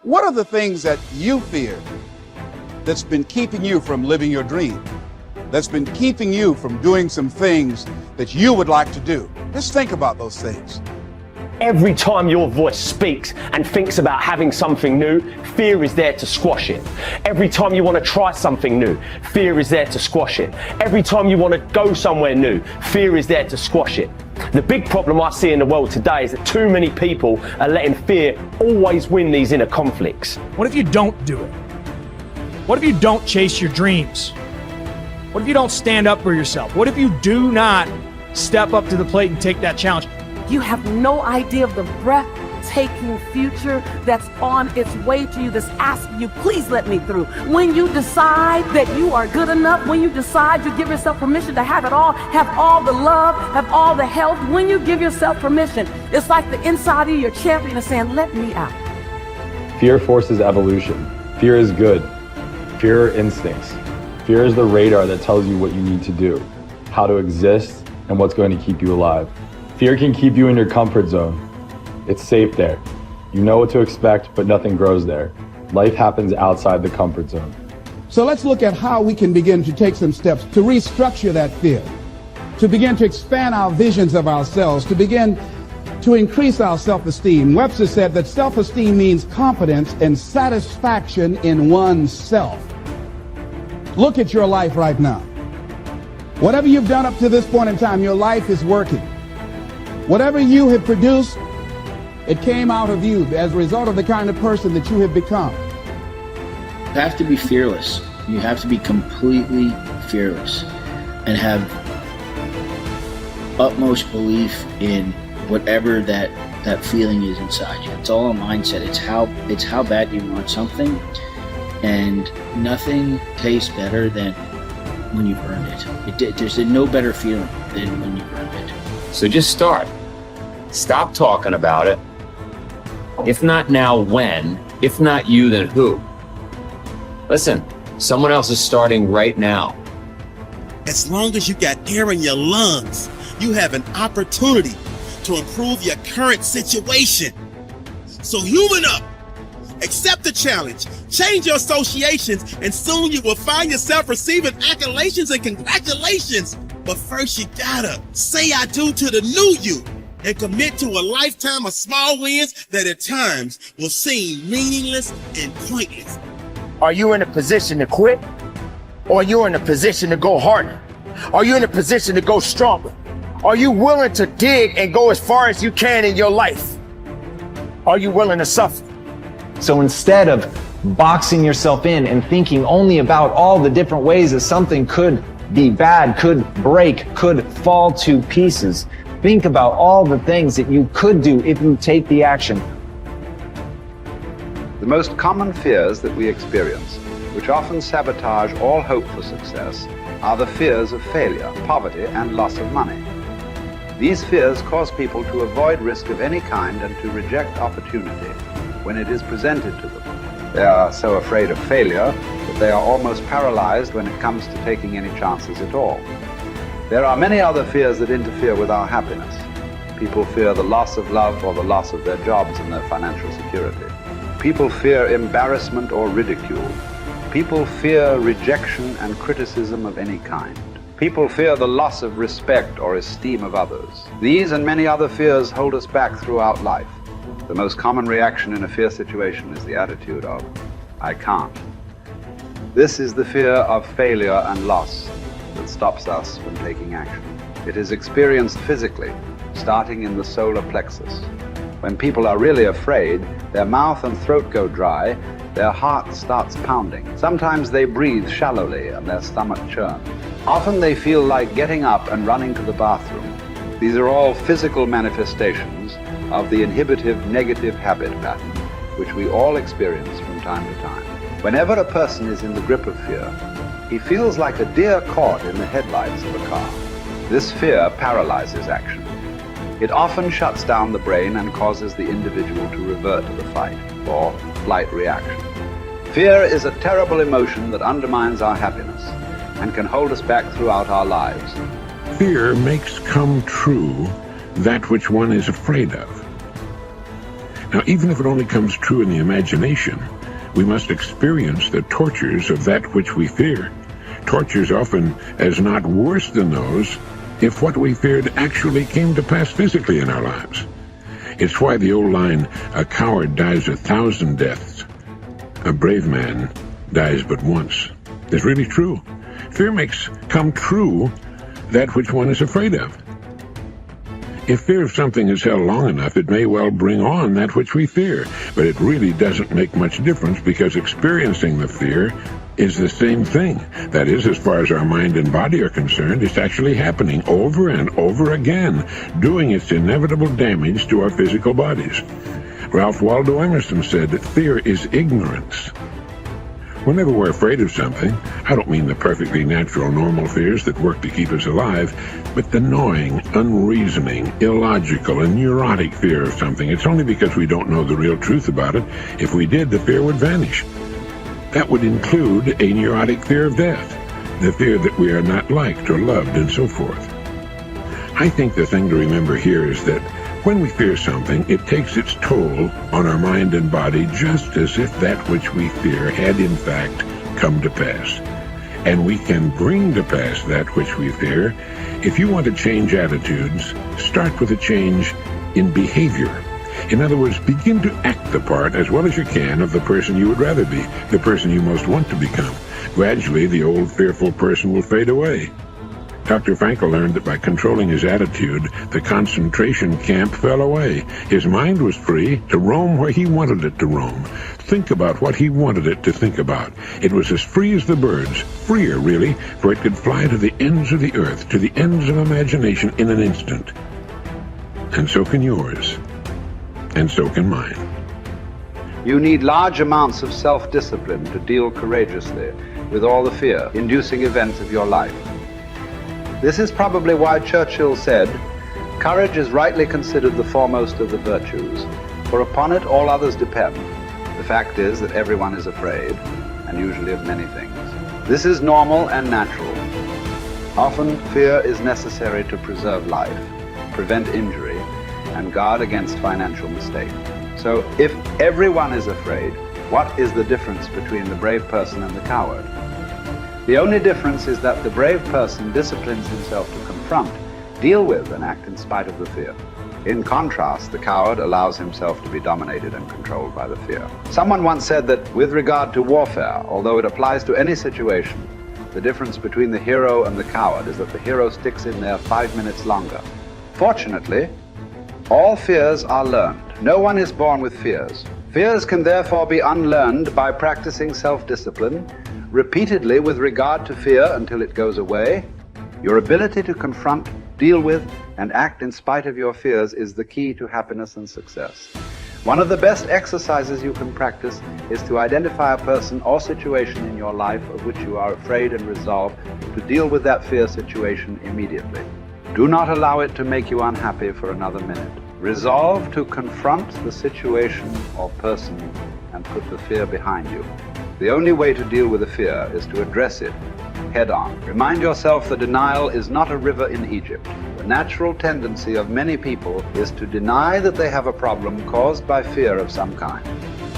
What are the things that you fear that's been keeping you from living your dream? That's been keeping you from doing some things that you would like to do? Just think about those things. Every time your voice speaks and thinks about having something new, fear is there to squash it. Every time you want to try something new, fear is there to squash it. Every time you want to go somewhere new, fear is there to squash it. The big problem I see in the world today is that too many people are letting fear always win these inner conflicts. What if you don't do it? What if you don't chase your dreams? What if you don't stand up for yourself? What if you do not step up to the plate and take that challenge? You have no idea of the breathtaking future that's on its way to you, that's asking you, please let me through. When you decide that you are good enough, when you decide you give yourself permission to have it all, have all the love, have all the health, when you give yourself permission, it's like the inside of your champion is saying, let me out. Fear forces evolution. Fear is good. Fear are instincts. Fear is the radar that tells you what you need to do, how to exist, and what's going to keep you alive. Fear can keep you in your comfort zone. It's safe there. You know what to expect, but nothing grows there. Life happens outside the comfort zone. So let's look at how we can begin to take some steps to restructure that fear, to begin to expand our visions of ourselves, to begin to increase our self-esteem. Webster said that self-esteem means confidence and satisfaction in oneself. Look at your life right now. Whatever you've done up to this point in time, your life is working. Whatever you have produced, it came out of you as a result of the kind of person that you have become. You have to be fearless. You have to be completely fearless and have utmost belief in whatever that feeling is inside you. It's all a mindset. It's how bad you want something, and nothing tastes better than when you've earned it. There's no better feeling than when you've earned it. So just start. Stop talking about it. If not now, when? If not you, then who? Listen, someone else is starting right now. As long as you got air in your lungs, you have an opportunity to improve your current situation. So human up. Accept the challenge, change your associations, and soon you will find yourself receiving accolades and congratulations. But first you gotta say I do to the new you and commit to a lifetime of small wins that at times will seem meaningless and pointless. Are you in a position to quit? Or are you in a position to go harder? Are you in a position to go stronger? Are you willing to dig and go as far as you can in your life? Are you willing to suffer? So instead of boxing yourself in and thinking only about all the different ways that something could be bad, could break, could fall to pieces, think about all the things that you could do if you take the action. The most common fears that we experience, which often sabotage all hope for success, are the fears of failure, poverty, and loss of money. These fears cause people to avoid risk of any kind and to reject opportunity when it is presented to them. They are so afraid of failure that they are almost paralyzed when it comes to taking any chances at all. There are many other fears that interfere with our happiness. People fear the loss of love or the loss of their jobs and their financial security. People fear embarrassment or ridicule. People fear rejection and criticism of any kind. People fear the loss of respect or esteem of others. These and many other fears hold us back throughout life. The most common reaction in a fear situation is the attitude of, I can't. This is the fear of failure and loss that stops us from taking action. It is experienced physically, starting in the solar plexus. When people are really afraid, their mouth and throat go dry, their heart starts pounding. Sometimes they breathe shallowly and their stomach churns. Often they feel like getting up and running to the bathroom. These are all physical manifestations of the inhibitive negative habit pattern, which we all experience from time to time. Whenever a person is in the grip of fear, he feels like a deer caught in the headlights of a car. This fear paralyzes action. It often shuts down the brain and causes the individual to revert to the fight or flight reaction. Fear is a terrible emotion that undermines our happiness and can hold us back throughout our lives. Fear makes come true that which one is afraid of. Now, even if it only comes true in the imagination, we must experience the tortures of that which we fear. Tortures often as not worse than those if what we feared actually came to pass physically in our lives. It's why the old line, "A coward dies 1,000 deaths. A brave man dies but once," is really true. Fear makes come true that which one is afraid of. If fear of something is held long enough, it may well bring on that which we fear, but it really doesn't make much difference because experiencing the fear is the same thing. That is, as far as our mind and body are concerned, it's actually happening over and over again, doing its inevitable damage to our physical bodies. Ralph Waldo Emerson said that fear is ignorance. Whenever we're afraid of something, I don't mean the perfectly natural, normal fears that work to keep us alive, but the gnawing, unreasoning, illogical, and neurotic fear of something. It's only because we don't know the real truth about it. If we did, the fear would vanish. That would include a neurotic fear of death, the fear that we are not liked or loved, and so forth. I think the thing to remember here is that when we fear something, it takes its toll on our mind and body just as if that which we fear had in fact come to pass. And we can bring to pass that which we fear. If you want to change attitudes, start with a change in behavior. In other words, begin to act the part as well as you can of the person you would rather be, the person you most want to become. Gradually, the old fearful person will fade away. Dr. Frankl learned that by controlling his attitude, the concentration camp fell away. His mind was free to roam where he wanted it to roam, think about what he wanted it to think about. It was as free as the birds, freer really, for it could fly to the ends of the earth, to the ends of imagination in an instant. And so can yours. And so can mine. You need large amounts of self-discipline to deal courageously with all the fear-inducing events of your life. This is probably why Churchill said, "Courage is rightly considered the foremost of the virtues, for upon it all others depend." The fact is that everyone is afraid, and usually of many things. This is normal and natural. Often, fear is necessary to preserve life, prevent injury, and guard against financial mistake. So, if everyone is afraid, what is the difference between the brave person and the coward? The only difference is that the brave person disciplines himself to confront, deal with, and act in spite of the fear. In contrast, the coward allows himself to be dominated and controlled by the fear. Someone once said that with regard to warfare, although it applies to any situation, the difference between the hero and the coward is that the hero sticks in there 5 minutes longer. Fortunately, all fears are learned. No one is born with fears. Fears can therefore be unlearned by practicing self-discipline repeatedly with regard to fear until it goes away. Your ability to confront, deal with, and act in spite of your fears is the key to happiness and success. One of the best exercises you can practice is to identify a person or situation in your life of which you are afraid and resolve to deal with that fear situation immediately. Do not allow it to make you unhappy for another minute. Resolve to confront the situation or person and put the fear behind you. The only way to deal with the fear is to address it head on. Remind yourself that denial is not a river in Egypt. The natural tendency of many people is to deny that they have a problem caused by fear of some kind.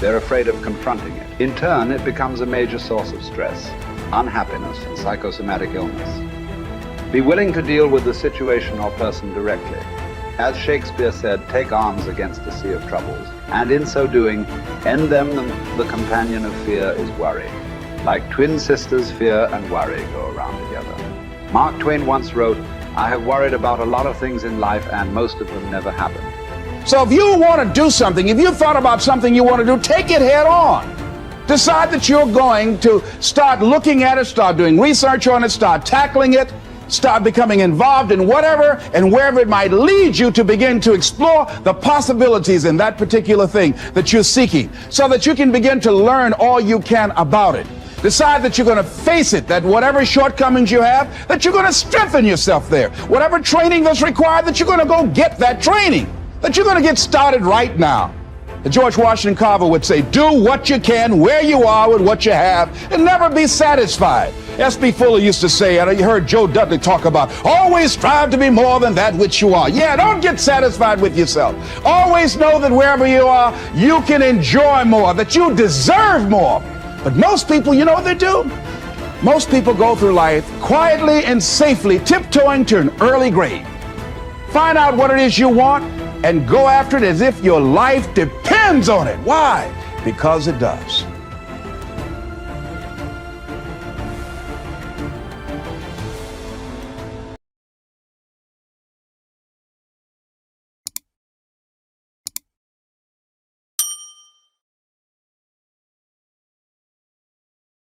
They're afraid of confronting it. In turn, it becomes a major source of stress, unhappiness, and psychosomatic illness. Be willing to deal with the situation or person directly. As Shakespeare said, take arms against a sea of troubles, and in so doing, end them. The companion of fear is worry. Like twin sisters, fear and worry go around together. Mark Twain once wrote, "I have worried about a lot of things in life, and most of them never happened." So if you want to do something, if you've thought about something you want to do, take it head on. Decide that you're going to start looking at it, start doing research on it, start tackling it, start becoming involved in whatever and wherever it might lead you to begin to explore the possibilities in that particular thing that you're seeking so that you can begin to learn all you can about it. Decide that you're going to face it, that whatever shortcomings you have, that you're going to strengthen yourself there. Whatever training that's required, that you're going to go get that training, that you're going to get started right now. George Washington Carver would say, do what you can, where you are, with what you have, and never be satisfied. S.B. Fuller used to say, and you heard Joe Dudley talk about, always strive to be more than that which you are. Yeah, don't get satisfied with yourself. Always know that wherever you are, you can enjoy more, that you deserve more. But most people, you know what they do? Most people go through life quietly and safely, tiptoeing to an early grave. Find out what it is you want and go after it as if your life depends on it. Why? Because it does.